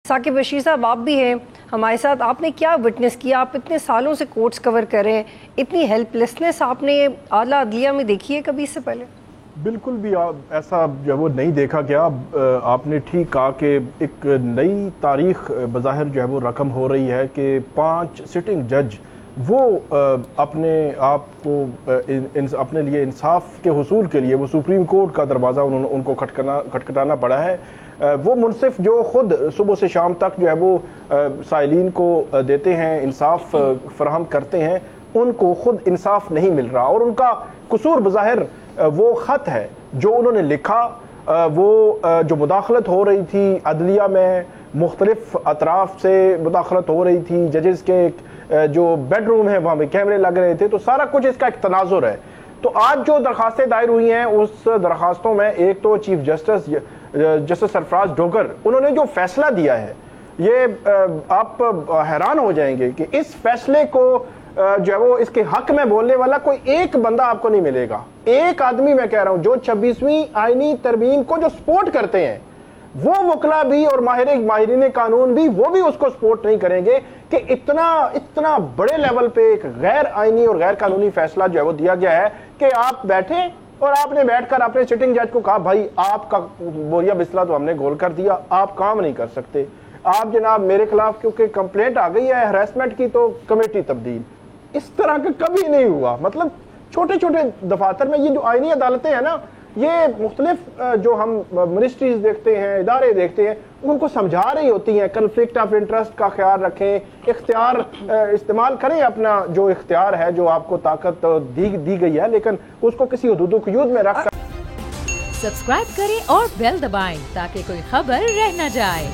ثاقب رشید صاحب آپ بھی ہیں ہمارے ساتھ، آپ نے کیا وٹنس کیا؟ آپ اتنے سالوں سے کورٹس کور کر رہے ہیں، اتنی ہیلپ لیسنس آپ نے اعلیٰ عدلیہ میں دیکھی ہے کبھی اس سے پہلے؟ بالکل بھی ایسا جو وہ نہیں دیکھا گیا۔ آپ نے ٹھیک کہا کہ ایک نئی تاریخ بظاہر جو ہے وہ رقم ہو رہی ہے کہ 5 سٹنگ جج وہ اپنے آپ کو اپنے لیے انصاف کے حصول کے لیے وہ سپریم کورٹ کا دروازہ ان کو کھٹکھٹانا پڑا ہے۔ وہ منصف جو خود صبح سے شام تک جو ہے وہ سائلین کو دیتے ہیں، انصاف فراہم کرتے ہیں، ان کو خود انصاف نہیں مل رہا، اور ان کا قصور بظاہر وہ خط ہے جو انہوں نے لکھا، وہ جو مداخلت ہو رہی تھی عدلیہ میں، مختلف اطراف سے مداخلت ہو رہی تھی، ججز کے جو بیڈ روم ہے وہاں پہ کیمرے لگ رہے تھے، تو سارا کچھ اس کا ایک تناظر ہے۔ تو آج جو درخواستیں دائر ہوئی ہیں اس درخواستوں میں ایک تو چیف جسٹس سرفراز ڈوگر انہوں نے جو فیصلہ دیا ہے، یہ آپ حیران ہو جائیں گے کہ اس فیصلے کو جو ہے وہ اس کے حق میں بولنے والا کوئی ایک بندہ آپ کو نہیں ملے گا، ایک آدمی میں کہہ رہا ہوں جو 26ویں آئینی ترمیم کو جو سپورٹ کرتے ہیں، وہ وکلا بھی اور ماہرین قانون بھی وہ بھی اس کو سپورٹ نہیں کریں گے کہ اتنا بڑے لیول پہ ایک غیر آئینی اور غیر قانونی فیصلہ جو ہے وہ دیا گیا ہے کہ آپ بیٹھے اور آپ نے بیٹھ کر اپنے سٹنگ جج کو کہا بھائی آپ کا بوریا بسلا تو ہم نے گول کر دیا، آپ کام نہیں کر سکتے، آپ جناب میرے خلاف کیونکہ کمپلینٹ آ گئی ہے ہراسمنٹ کی تو کمیٹی تبدیل۔ اس طرح کا کبھی نہیں ہوا۔ مطلب چھوٹے چھوٹے دفاتر میں یہ جو آئینی عدالتیں ہیں نا، یہ مختلف جو ہم منسٹریز دیکھتے ہیں، ادارے دیکھتے ہیں، ان کو سمجھا رہی ہوتی ہیں کنفلکٹ آف انٹرسٹ کا خیال رکھیں، اختیار استعمال کریں، اپنا جو اختیار ہے، جو آپ کو طاقت دی گئی ہے، لیکن اس کو کسی حدود و قیود میں رکھ کر سبسکرائب کریں اور بیل دبائیں تاکہ کوئی خبر رہ نہ جائے۔